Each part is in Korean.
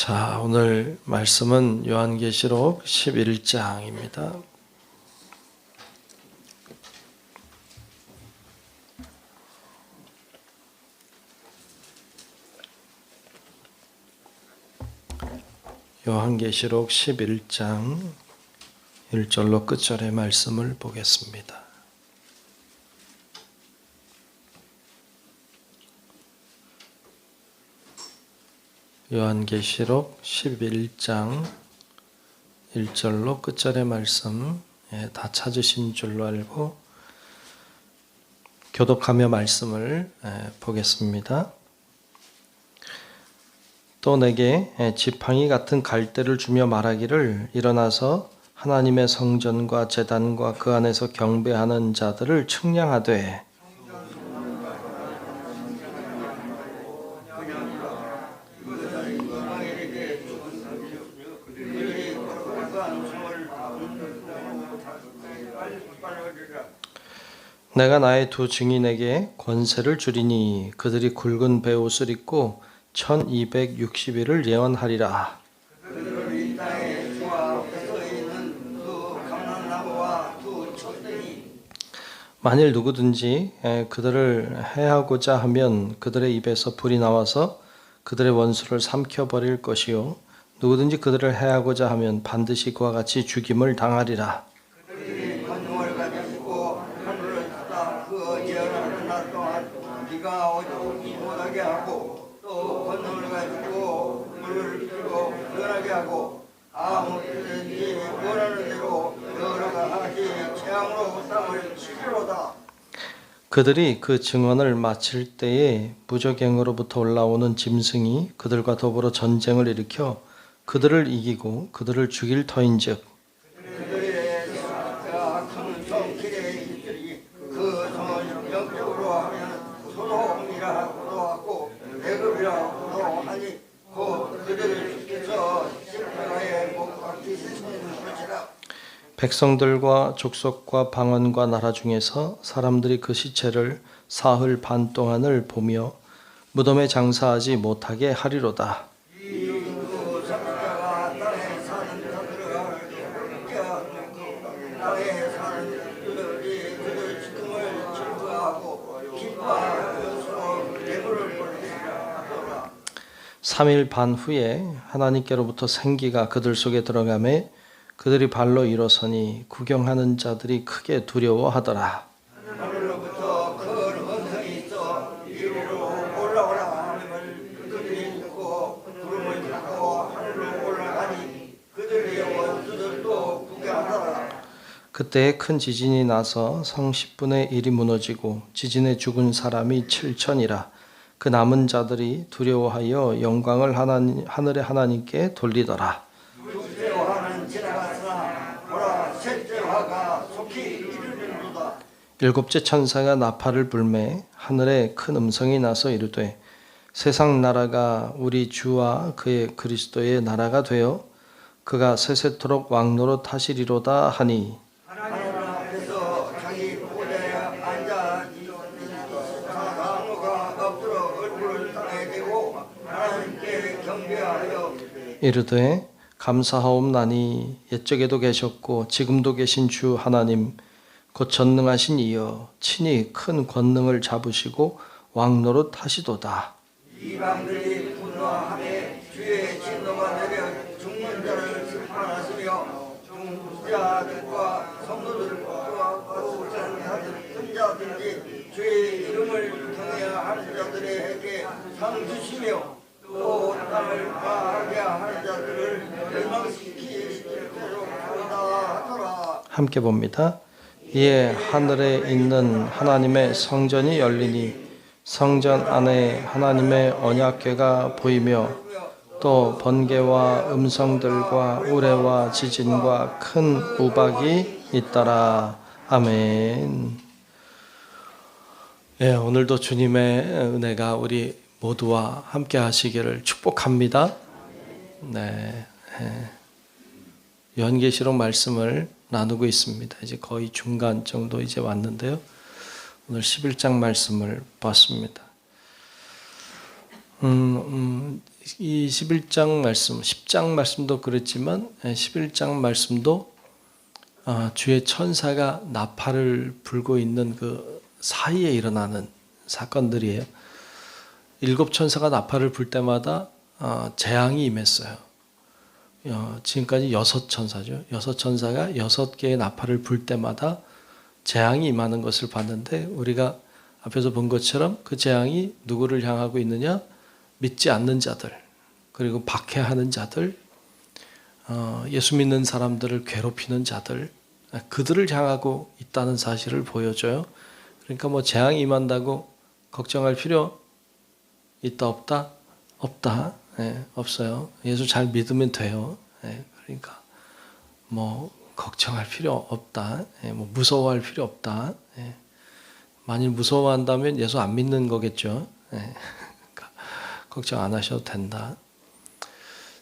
자, 오늘 말씀은 요한계시록 11장입니다. 요한계시록 11장 1절로 끝절의 말씀을 보겠습니다. 요한계시록 11장 1절로 끝절의 말씀 다 찾으신 줄로 알고 교독하며 말씀을 보겠습니다. 또 내게 지팡이 같은 갈대를 주며 말하기를 일어나서 하나님의 성전과 제단과 그 안에서 경배하는 자들을 측량하되 내가 나의 두 증인에게 권세를 주리니 그들이 굵은 베옷을 입고 1260일을 예언하리라. 만일 누구든지 그들을 해하고자 하면 그들의 입에서 불이 나와서 그들의 원수를 삼켜버릴 것이요 누구든지 그들을 해하고자 하면 반드시 그와 같이 죽임을 당하리라. 그들이 그 증언을 마칠 때에 무저갱으로부터 올라오는 짐승이 그들과 더불어 전쟁을 일으켜 그들을 이기고 그들을 죽일 터인즉 백성들과 족속과 방언과 나라 중에서 사람들이 그 시체를 사흘 반 동안을 보며 무덤에 장사하지 못하게 하리로다. (3일) 반 후에 하나님께로부터 생기가 그들 속에 들어가매 그들이 발로 일어서니 구경하는 자들이 크게 두려워하더라. 하늘로부터 큰 음성이 있어 이리로 올라오라 하는 그들이 듣고 구름을 타고 하늘로 올라가니 그들의 원수들도 구경하더라. 그때 큰 지진이 나서 성 10분의 1이 무너지고 지진에 죽은 사람이 7천이라. 그 남은 자들이 두려워하여 영광을 하늘의 하나님께 돌리더라. 일곱째 천사가 나팔을 불매 하늘에 큰 음성이 나서 이르되 세상 나라가 우리 주와 그의 그리스도의 나라가 되어 그가 세세토록 왕노릇 하시리로다 하니 하나님 앞에서 자기 보좌에 앉아 나무가 엎드려 얼굴을 땅에 대고 하나님께 경배하여 이르되 감사하옵나니 옛적에도 계셨고 지금도 계신 주 하나님 곧 전능하신 이여 친히 큰 권능을 잡으시고 왕노릇 하시도다. 이방들이 분노하매 주의 진노가 내려 죽는 자를 심판하시며 중자들과 성도들과 선자들이 주의 이름을 경외하는 자들에게 상 주시며 또 땅을 파하게 하는 자들을 멸망시키시도록 하더라. 함께 봅니다. 이에 하늘에 있는 하나님의 성전이 열리니 성전 안에 하나님의 언약궤가 보이며 또 번개와 음성들과 우레와 지진과 큰 우박이 있더라. 아멘. 네, 오늘도 주님의 은혜가 우리 모두와 함께 하시기를 축복합니다. 네, 요한계시록 말씀을 나누고 있습니다. 이제 거의 중간 정도 이제 왔는데요. 오늘 11장 말씀을 봤습니다. 이 11장 말씀, 10장 말씀도 그랬지만 11장 말씀도 주의 천사가 나팔을 불고 있는 그 사이에 일어나는 사건들이에요. 7 천사가 나팔을 불 때마다 재앙이 임했어요. 지금까지 6 천사죠. 6 천사가 6개의 나팔을 불 때마다 재앙이 임하는 것을 봤는데, 우리가 앞에서 본 것처럼 그 재앙이 누구를 향하고 있느냐? 믿지 않는 자들, 그리고 박해하는 자들, 예수 믿는 사람들을 괴롭히는 자들, 그들을 향하고 있다는 사실을 보여줘요. 그러니까 뭐 재앙이 임한다고 걱정할 필요 있다 없다? 없다. 없어요. 예수 잘 믿으면 돼요. 그러니까 뭐 걱정할 필요 없다. 뭐 무서워할 필요 없다. 만일 무서워한다면 예수 안 믿는 거겠죠. 그러니까 걱정 안 하셔도 된다.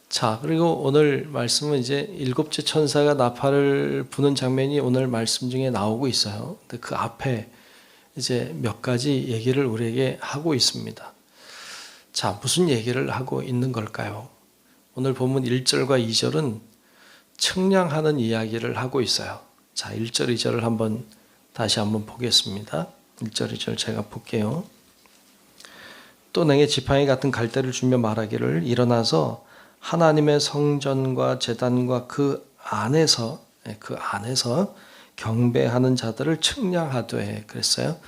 자, 그리고 오늘 말씀은 이제 7째 천사가 나팔을 부는 장면이 오늘 말씀 중에 나오고 있어요. 근데 그 앞에 이제 몇 가지 얘기를 우리에게 하고 있습니다. 자, 무슨 얘기를 하고 있는 걸까요? 오늘 본문 1절과 2절은 측량하는 이야기를 하고 있어요. 자, 1절, 2절을 다시 한번 보겠습니다. 1절, 2절 제가 볼게요. 또 내게 지팡이 같은 갈대를 주며 말하기를, 일어나서 하나님의 성전과 제단과 그 안에서 경배하는 자들을 측량하되, 그랬어요.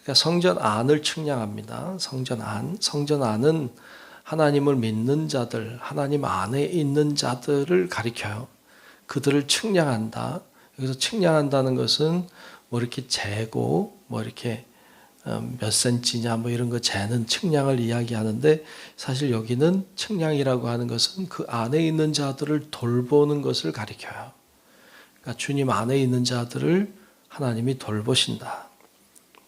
그러니까 성전 안을 측량합니다. 성전 안은 하나님을 믿는 자들, 하나님 안에 있는 자들을 가리켜요. 그들을 측량한다. 여기서 측량한다는 것은 뭐 이렇게 재고, 뭐 이렇게 몇 센치냐 뭐 이런 거 재는 측량을 이야기하는데, 사실 여기는 측량이라고 하는 것은 그 안에 있는 자들을 돌보는 것을 가리켜요. 그러니까 주님 안에 있는 자들을 하나님이 돌보신다.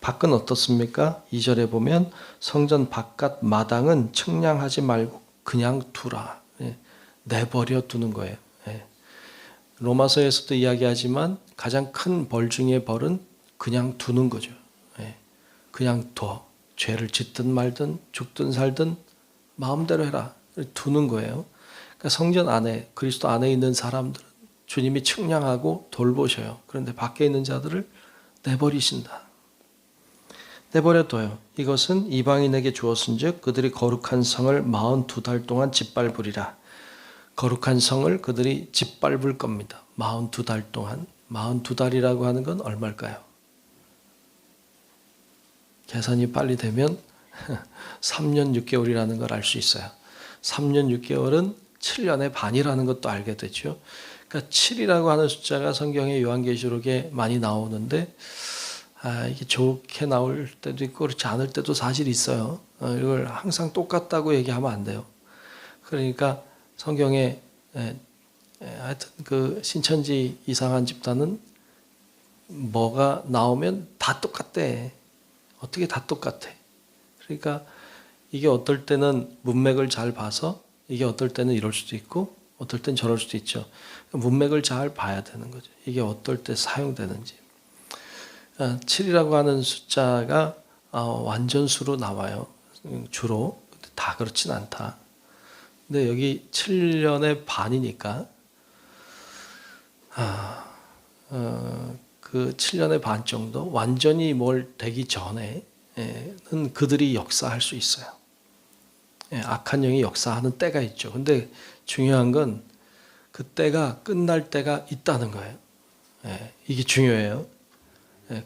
밖은 어떻습니까? 2절에 보면 성전 바깥 마당은 측량하지 말고 그냥 두라. 내버려 두는 거예요. 로마서에서도 이야기하지만 가장 큰 벌 중에 벌은 그냥 두는 거죠. 그냥 둬. 죄를 짓든 말든 죽든 살든 마음대로 해라. 두는 거예요. 그러니까 성전 안에, 그리스도 안에 있는 사람들은 주님이 측량하고 돌보셔요. 그런데 밖에 있는 자들을 내버리신다. 내버려둬요. 이것은 이방인에게 주었은즉 그들이 거룩한 성을 42달 동안 짓밟으리라. 거룩한 성을 그들이 짓밟을 겁니다. 42달 동안. 42달이라고 하는 건 얼마일까요? 계산이 빨리 되면 3년 6개월이라는 걸 알 수 있어요. 3년 6개월은 7년의 반이라는 것도 알게 되죠. 그러니까 7이라고 하는 숫자가 성경의 요한계시록에 많이 나오는데, 이게 좋게 나올 때도 있고 그렇지 않을 때도 사실 있어요. 이걸 항상 똑같다고 얘기하면 안 돼요. 그러니까 성경에 하여튼 그 신천지 이상한 집단은 뭐가 나오면 다 똑같대. 어떻게 다 똑같아. 그러니까 이게 어떨 때는 문맥을 잘 봐서 이게 어떨 때는 이럴 수도 있고 어떨 땐 저럴 수도 있죠. 문맥을 잘 봐야 되는 거죠. 이게 어떨 때 사용되는지. 7이라고 하는 숫자가 완전수로 나와요. 주로. 다 그렇진 않다. 근데 여기 7년의 반이니까 그 7년의 반 정도 완전히 뭘 되기 전에는 그들이 역사할 수 있어요. 악한 영이 역사하는 때가 있죠. 근데 중요한 건 그 때가 끝날 때가 있다는 거예요. 이게 중요해요.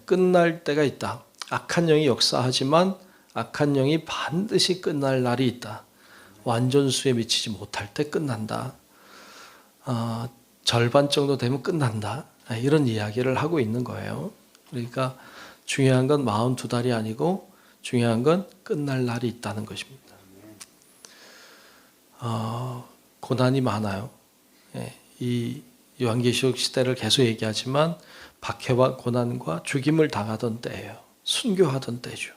끝날 때가 있다. 악한 영이 역사하지만 악한 영이 반드시 끝날 날이 있다. 완전수에 미치지 못할 때 끝난다. 절반 정도 되면 끝난다. 이런 이야기를 하고 있는 거예요. 그러니까 중요한 건 42달이 아니고 중요한 건 끝날 날이 있다는 것입니다. 고난이 많아요. 이 요한계시록 시대를 계속 얘기하지만 박해와 고난과 죽임을 당하던 때예요. 순교하던 때죠.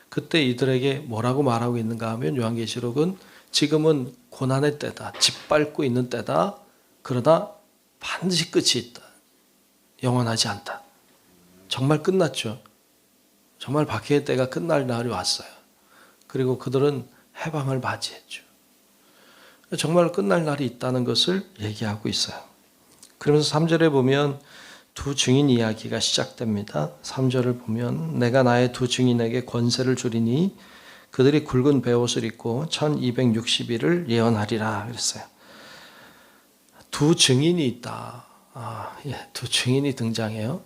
그때 이들에게 뭐라고 말하고 있는가 하면 요한계시록은 지금은 고난의 때다. 짓밟고 있는 때다. 그러나 반드시 끝이 있다. 영원하지 않다. 정말 끝났죠. 정말 박해의 때가 끝날 날이 왔어요. 그리고 그들은 해방을 맞이했죠. 정말 끝날 날이 있다는 것을 얘기하고 있어요. 그러면서 3절에 보면 두 증인 이야기가 시작됩니다. 3절을 보면 내가 나의 두 증인에게 권세를 주리니 그들이 굵은 베옷을 입고 1260일을 예언하리라 그랬어요. 두 증인이 있다. 두 증인이 등장해요.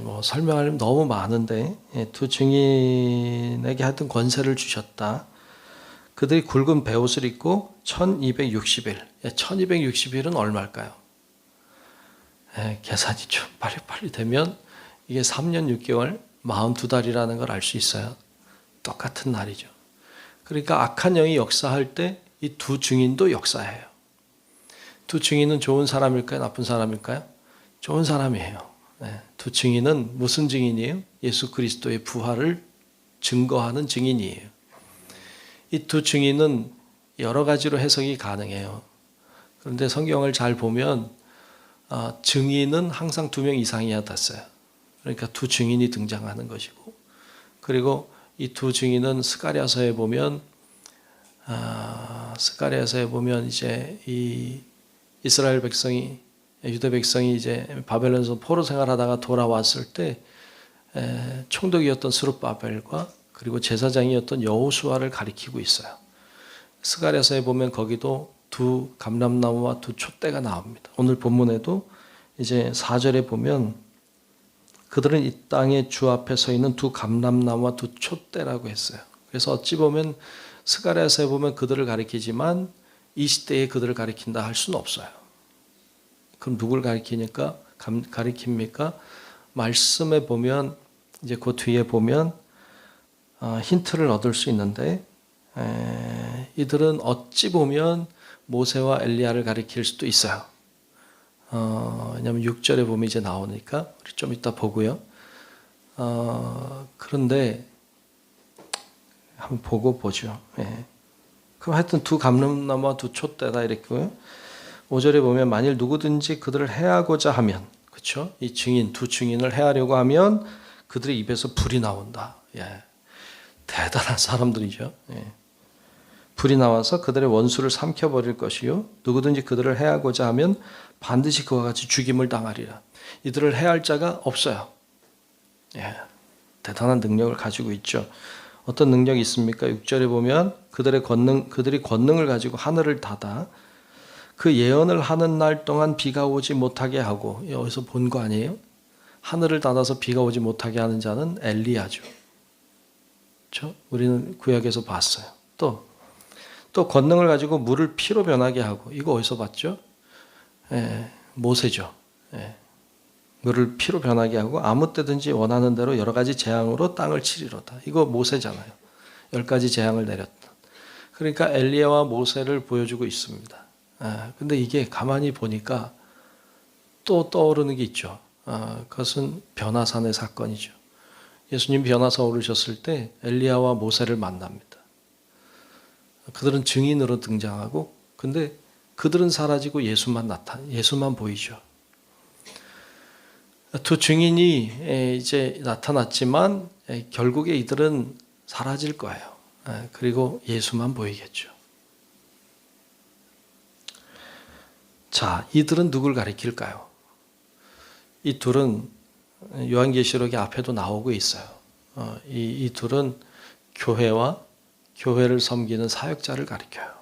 뭐 설명하려면 너무 많은데 두 증인에게 하여튼 권세를 주셨다. 그들이 굵은 베옷을 입고 1260일. 1260일은 얼마일까요? 계산이 좀 빨리 되면 이게 3년 6개월 42달이라는 걸 알 수 있어요. 똑같은 날이죠. 그러니까 악한 영이 역사할 때 이 두 증인도 역사해요. 두 증인은 좋은 사람일까요? 나쁜 사람일까요? 좋은 사람이에요. 두 증인은 무슨 증인이에요? 예수 그리스도의 부활을 증거하는 증인이에요. 이 두 증인은 여러 가지로 해석이 가능해요. 그런데 성경을 잘 보면 증인은 항상 2명 이상이야 됐어요. 그러니까 두 증인이 등장하는 것이고, 그리고 이 두 증인은 스가랴서에 보면 이제 이 이스라엘 백성이 유대 백성이 이제 바벨론에서 포로 생활하다가 돌아왔을 때 총독이었던 스룹바벨과 그리고 제사장이었던 여호수아를 가리키고 있어요. 스가랴서에 보면 거기도 두 감람나무와 두 촛대가 나옵니다. 오늘 본문에도 이제 4절에 보면 그들은 이 땅의 주 앞에 서 있는 두 감람나무와 두 촛대라고 했어요. 그래서 어찌 보면 스가랴서에 보면 그들을 가리키지만 이 시대에 그들을 가리킨다 할 수는 없어요. 그럼 누굴 가리킵니까? 말씀에 보면 이제 그 뒤에 보면 힌트를 얻을 수 있는데 이들은 어찌 보면 모세와 엘리야를 가리킬 수도 있어요. 왜냐하면 6절에 보면 이제 나오니까 우리 좀 이따 보고요. 그런데 한번 보고 보죠. 그럼 하여튼 두 감람나무와 두 촛대다 이랬고요. 5절에 보면 만일 누구든지 그들을 해하고자 하면, 그렇죠? 이 증인 두 증인을 해하려고 하면 그들의 입에서 불이 나온다. 대단한 사람들이죠. 불이 나와서 그들의 원수를 삼켜버릴 것이요 누구든지 그들을 해하고자 하면 반드시 그와 같이 죽임을 당하리라. 이들을 해할 자가 없어요. 대단한 능력을 가지고 있죠. 어떤 능력이 있습니까? 6절에 보면 그들이 권능을 가지고 하늘을 닫아 그 예언을 하는 날 동안 비가 오지 못하게 하고, 여기서 본 거 아니에요? 하늘을 닫아서 비가 오지 못하게 하는 자는 엘리야죠. 그렇죠? 우리는 구약에서 봤어요. 또 권능을 가지고 물을 피로 변하게 하고, 이거 어디서 봤죠? 모세죠. 물을 피로 변하게 하고 아무 때든지 원하는 대로 여러 가지 재앙으로 땅을 치리로다. 이거 모세잖아요. 10가지 재앙을 내렸다. 그러니까 엘리야와 모세를 보여주고 있습니다. 근데 이게 가만히 보니까 또 떠오르는 게 있죠. 그것은 변화산의 사건이죠. 예수님 변화산 오르셨을 때 엘리야와 모세를 만납니다. 그들은 증인으로 등장하고, 근데 그들은 사라지고 예수만 보이죠. 두 증인이 이제 나타났지만 결국에 이들은 사라질 거예요. 그리고 예수만 보이겠죠. 자, 이들은 누굴 가리킬까요? 이 둘은 요한계시록의 앞에도 나오고 있어요. 이 둘은 교회와 교회를 섬기는 사역자를 가리켜요.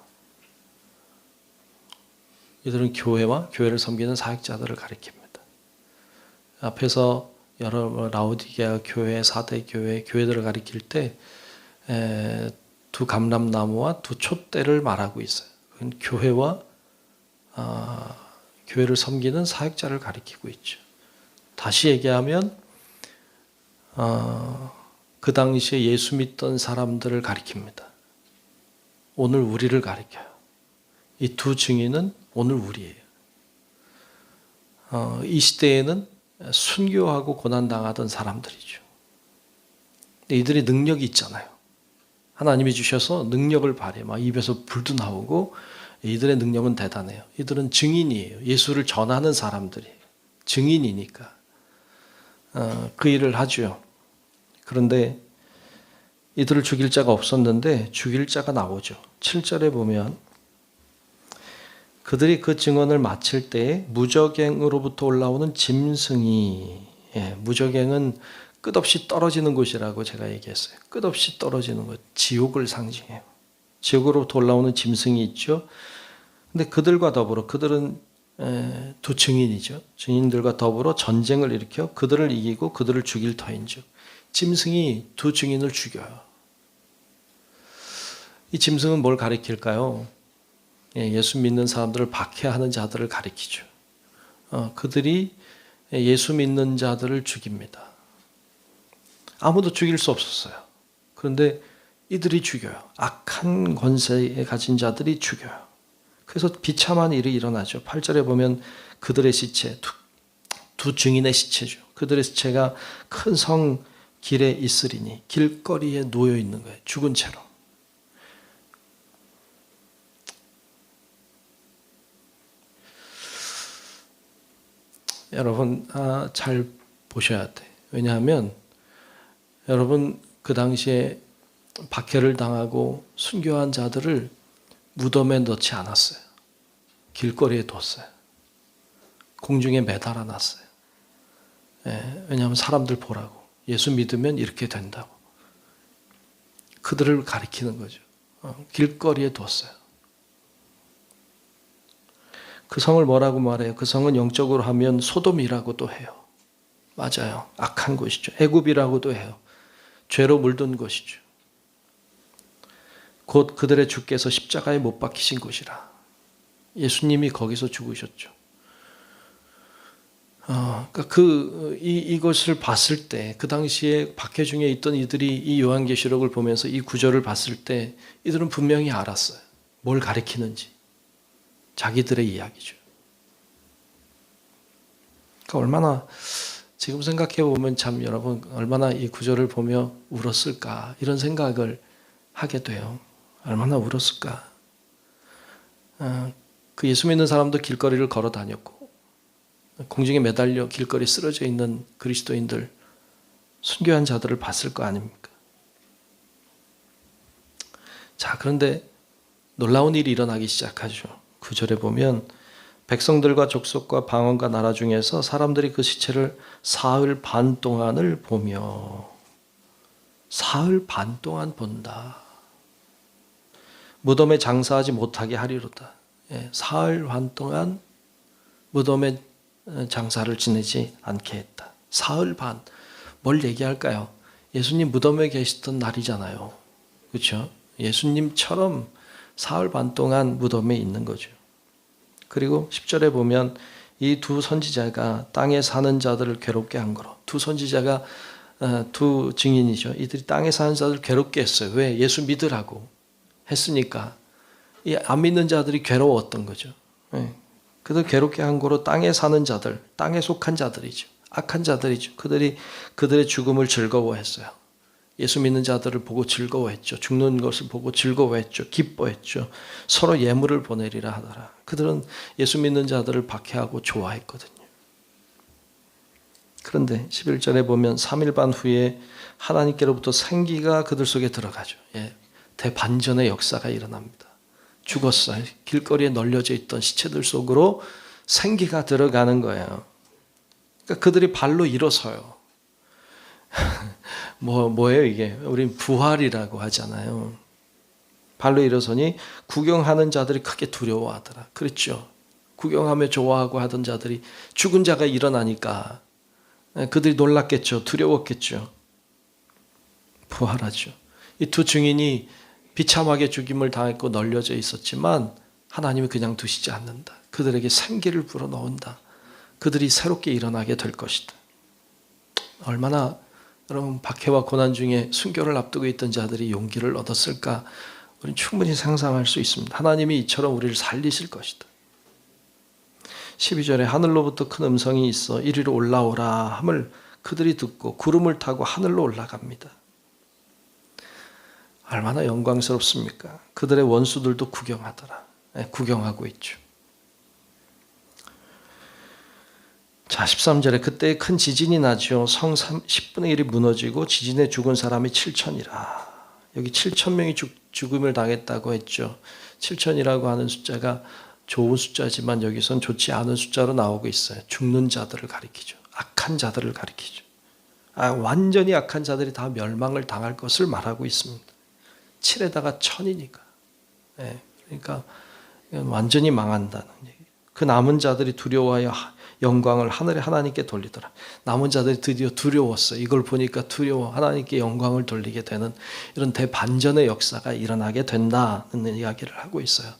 이들은 교회와 교회를 섬기는 사역자들을 가리킵니다. 앞에서 여러 라오디게아 교회, 사대 교회들을 가리킬 때 두 감람나무와 두 촛대를 말하고 있어요. 그건 교회와 교회를 섬기는 사역자를 가리키고 있죠. 다시 얘기하면 그 당시에 예수 믿던 사람들을 가리킵니다. 오늘 우리를 가리켜요. 이 두 증인은 오늘 우리예요. 이 시대에는 순교하고 고난당하던 사람들이죠. 이들이 능력이 있잖아요. 하나님이 주셔서 능력을 발휘해. 막 입에서 불도 나오고, 이들의 능력은 대단해요. 이들은 증인이에요. 예수를 전하는 사람들이에요. 증인이니까 그 일을 하죠. 그런데 이들을 죽일 자가 없었는데 죽일 자가 나오죠. 7절에 보면 그들이 그 증언을 마칠 때 무저갱으로부터 올라오는 짐승이, 무저갱은 끝없이 떨어지는 곳이라고 제가 얘기했어요. 끝없이 떨어지는 곳, 지옥을 상징해요. 지옥으로부터 올라오는 짐승이 있죠. 근데 그들과 더불어, 그들은 두 증인이죠. 증인들과 더불어 전쟁을 일으켜 그들을 이기고 그들을 죽일 터인즉 짐승이 두 증인을 죽여요. 이 짐승은 뭘 가리킬까요? 예수 믿는 사람들을 박해하는 자들을 가리키죠. 그들이 예수 믿는 자들을 죽입니다. 아무도 죽일 수 없었어요. 그런데 이들이 죽여요. 악한 권세에 가진 자들이 죽여요. 그래서 비참한 일이 일어나죠. 8절에 보면 그들의 시체, 두 증인의 시체죠. 그들의 시체가 큰 성 길에 있으리니 길거리에 놓여 있는 거예요. 죽은 채로. 여러분 잘 보셔야 돼. 왜냐하면 여러분 그 당시에 박해를 당하고 순교한 자들을 무덤에 넣지 않았어요. 길거리에 뒀어요. 공중에 매달아 놨어요. 왜냐하면 사람들 보라고. 예수 믿으면 이렇게 된다고. 그들을 가리키는 거죠. 길거리에 뒀어요. 그 성을 뭐라고 말해요? 그 성은 영적으로 하면 소돔이라고도 해요. 맞아요. 악한 곳이죠. 애굽이라고도 해요. 죄로 물든 곳이죠. 곧 그들의 주께서 십자가에 못 박히신 곳이라. 예수님이 거기서 죽으셨죠. 그러니까 이것을 봤을 때, 그 당시에 박해 중에 있던 이들이 이 요한계시록을 보면서 이 구절을 봤을 때 이들은 분명히 알았어요. 뭘 가리키는지. 자기들의 이야기죠. 그러니까 얼마나 지금 생각해 보면 참 여러분 얼마나 이 구절을 보며 울었을까 이런 생각을 하게 돼요. 얼마나 울었을까. 그 예수 믿는 사람도 길거리를 걸어 다녔고 공중에 매달려 길거리에 쓰러져 있는 그리스도인들 순교한 자들을 봤을 거 아닙니까? 자, 그런데 놀라운 일이 일어나기 시작하죠. 9절에 보면 백성들과 족속과 방언과 나라 중에서 사람들이 그 시체를 사흘 반 동안을 보며 사흘 반 동안 본다. 무덤에 장사하지 못하게 하리로다. 사흘 반 동안 무덤에 장사를 지내지 않게 했다. 사흘 반. 뭘 얘기할까요? 예수님 무덤에 계시던 날이잖아요. 그렇죠? 예수님처럼 사흘 반 동안 무덤에 있는 거죠. 그리고 10절에 보면 이 두 선지자가 땅에 사는 자들을 괴롭게 한 거로. 두 선지자가 두 증인이죠. 이들이 땅에 사는 자들을 괴롭게 했어요. 왜? 예수 믿으라고 했으니까. 이 안 믿는 자들이 괴로웠던 거죠. 그들 괴롭게 한 거로 땅에 사는 자들, 땅에 속한 자들이죠. 악한 자들이죠. 그들의 죽음을 즐거워했어요. 예수 믿는 자들을 보고 즐거워했죠. 죽는 것을 보고 즐거워했죠. 기뻐했죠. 서로 예물을 보내리라 하더라. 그들은 예수 믿는 자들을 박해하고 좋아했거든요. 그런데 11절에 보면 3일 반 후에 하나님께로부터 생기가 그들 속에 들어가죠. 대반전의 역사가 일어납니다. 죽었어요. 길거리에 널려져 있던 시체들 속으로 생기가 들어가는 거예요. 그러니까 그들이 발로 일어서요. 뭐예요 이게? 우린 부활이라고 하잖아요. 발로 일어서니 구경하는 자들이 크게 두려워하더라. 그렇죠. 구경하며 좋아하고 하던 자들이 죽은 자가 일어나니까 그들이 놀랐겠죠. 두려웠겠죠. 부활하죠. 이 두 증인이 비참하게 죽임을 당했고 널려져 있었지만 하나님이 그냥 두시지 않는다. 그들에게 생기를 불어넣는다. 그들이 새롭게 일어나게 될 것이다. 얼마나 여러분 박해와 고난 중에 순교를 앞두고 있던 자들이 용기를 얻었을까? 우리는 충분히 상상할 수 있습니다. 하나님이 이처럼 우리를 살리실 것이다. 12절에 하늘로부터 큰 음성이 있어 이리로 올라오라 함을 그들이 듣고 구름을 타고 하늘로 올라갑니다. 얼마나 영광스럽습니까? 그들의 원수들도 구경하더라. 구경하고 있죠. 자, 13절에 그때 큰 지진이 나죠. 성 10분의 1이 무너지고 지진에 죽은 사람이 7천이라. 여기 7천 명이 죽음을 당했다고 했죠. 7천이라고 하는 숫자가 좋은 숫자지만 여기선 좋지 않은 숫자로 나오고 있어요. 죽는 자들을 가리키죠. 악한 자들을 가리키죠. 완전히 악한 자들이 다 멸망을 당할 것을 말하고 있습니다. 7에다가 천이니까. 네, 그러니까 완전히 망한다는 얘기. 그 남은 자들이 두려워하여 영광을 하늘의 하나님께 돌리더라. 남은 자들이 드디어 두려웠어요. 이걸 보니까 두려워 하나님께 영광을 돌리게 되는 이런 대반전의 역사가 일어나게 된다는 이야기를 하고 있어요.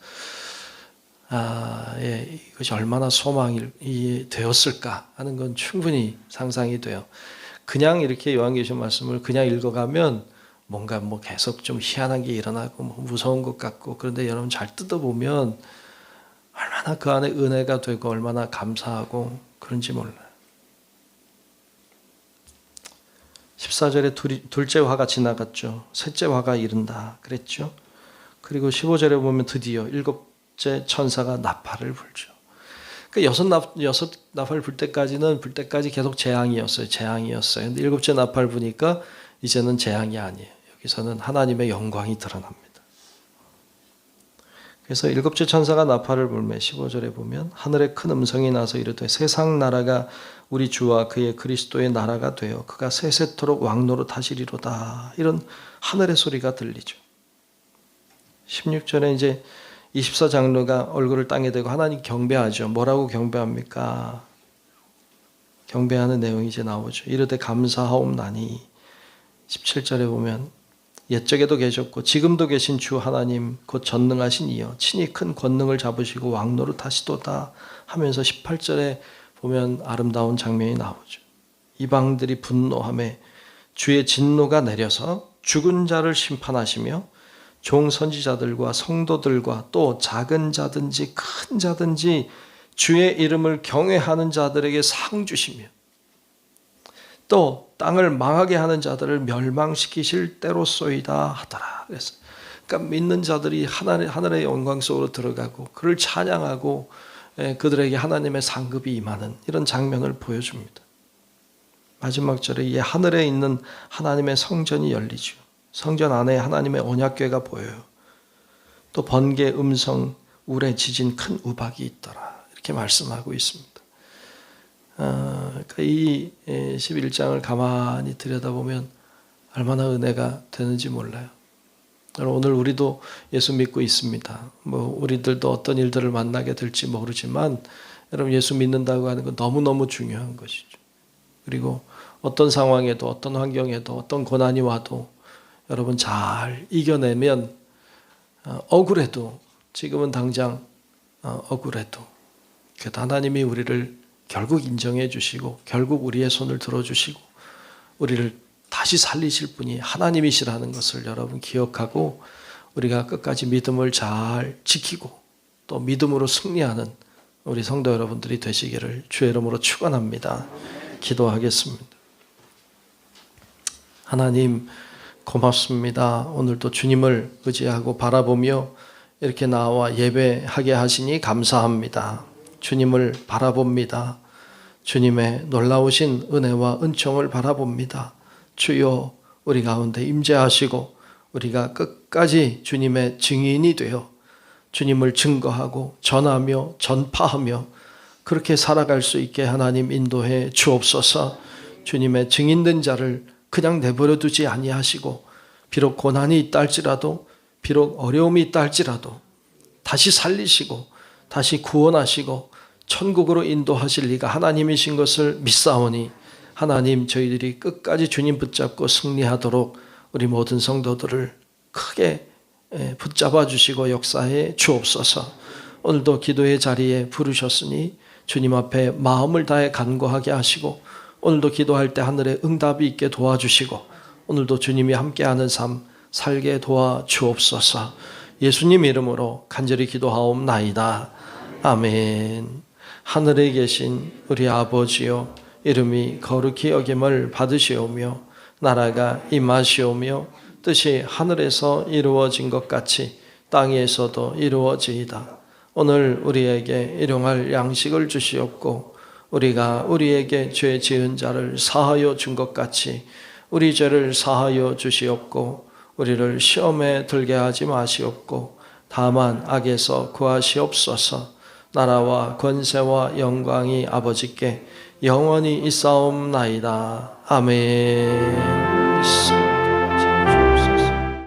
이것이 얼마나 소망이 되었을까 하는 건 충분히 상상이 돼요. 그냥 이렇게 요한계시록 말씀을 그냥 읽어가면 뭔가 계속 좀 희한한 게 일어나고 무서운 것 같고, 그런데 여러분 잘 뜯어보면 얼마나 그 안에 은혜가 되고 얼마나 감사하고 그런지 몰라요. 14절에 둘째 화가 지나갔죠. 셋째 화가 이른다 그랬죠. 그리고 15절에 보면 드디어 일곱째 천사가 나팔을 불죠. 그러니까 여섯 나팔 불 때까지 계속 재앙이었어요. 근데 일곱째 나팔 부니까 이제는 재앙이 아니에요. 여기서는 하나님의 영광이 드러납니다. 그래서 일곱째 천사가 나팔을 불매 15절에 보면 하늘에 큰 음성이 나서 이르되 세상 나라가 우리 주와 그의 그리스도의 나라가 되어 그가 세세토록 왕노릇 하시리로다. 이런 하늘의 소리가 들리죠. 16절에 이제 24장로가 얼굴을 땅에 대고 하나님 경배하죠. 뭐라고 경배합니까? 경배하는 내용이 이제 나오죠. 이르되 감사하옵나니. 17절에 보면 옛적에도 계셨고 지금도 계신 주 하나님 곧 전능하신 이여 친히 큰 권능을 잡으시고 왕노릇 하시도다 하면서 18절에 보면 아름다운 장면이 나오죠. 이방들이 분노하며 주의 진노가 내려서 죽은 자를 심판하시며 종 선지자들과 성도들과 또 작은 자든지 큰 자든지 주의 이름을 경외하는 자들에게 상 주시며 또 땅을 망하게 하는 자들을 멸망시키실 때로소이다 하더라. 그러니까 믿는 자들이 하늘의 영광 속으로 들어가고 그를 찬양하고 그들에게 하나님의 상급이 임하는 이런 장면을 보여줍니다. 마지막 절에 이 하늘에 있는 하나님의 성전이 열리죠. 성전 안에 하나님의 언약궤가 보여요. 또 번개, 음성, 우레, 지진, 큰 우박이 있더라. 이렇게 말씀하고 있습니다. 그러니까 이 11장을 가만히 들여다보면 얼마나 은혜가 되는지 몰라요. 오늘 우리도 예수 믿고 있습니다. 우리들도 어떤 일들을 만나게 될지 모르지만 여러분 예수 믿는다고 하는 건 너무너무 중요한 것이죠. 그리고 어떤 상황에도 어떤 환경에도 어떤 고난이 와도 여러분 잘 이겨내면 억울해도 지금은 당장 억울해도 그래도 하나님이 우리를 결국 인정해 주시고 결국 우리의 손을 들어주시고 우리를 다시 살리실 분이 하나님이시라는 것을 여러분 기억하고 우리가 끝까지 믿음을 잘 지키고 또 믿음으로 승리하는 우리 성도 여러분들이 되시기를 주의 이름으로 축원합니다. 기도하겠습니다. 하나님 고맙습니다. 오늘도 주님을 의지하고 바라보며 이렇게 나와 예배하게 하시니 감사합니다. 주님을 바라봅니다. 주님의 놀라우신 은혜와 은총을 바라봅니다. 주여 우리 가운데 임재하시고 우리가 끝까지 주님의 증인이 되어 주님을 증거하고 전하며 전파하며 그렇게 살아갈 수 있게 하나님 인도해 주옵소서. 주님의 증인된 자를 그냥 내버려 두지 아니하시고 비록 고난이 있다 할지라도 비록 어려움이 있다 할지라도 다시 살리시고 다시 구원하시고 천국으로 인도하실 리가 하나님이신 것을 믿사오니 하나님 저희들이 끝까지 주님 붙잡고 승리하도록 우리 모든 성도들을 크게 붙잡아 주시고 역사해 주옵소서. 오늘도 기도의 자리에 부르셨으니 주님 앞에 마음을 다해 간구하게 하시고 오늘도 기도할 때 하늘에 응답이 있게 도와주시고 오늘도 주님이 함께하는 삶 살게 도와주옵소서. 예수님 이름으로 간절히 기도하옵나이다. 아멘. 하늘에 계신 우리 아버지여 이름이 거룩히 여김을 받으시오며 나라가 임하시오며 뜻이 하늘에서 이루어진 것 같이 땅에서도 이루어지이다. 오늘 우리에게 일용할 양식을 주시옵고 우리가 우리에게 죄 지은 자를 사하여 준 것 같이 우리 죄를 사하여 주시옵고 우리를 시험에 들게 하지 마시옵고 다만 악에서 구하시옵소서. 나라와 권세와 영광이 아버지께 영원히 있사옵나이다. 아멘.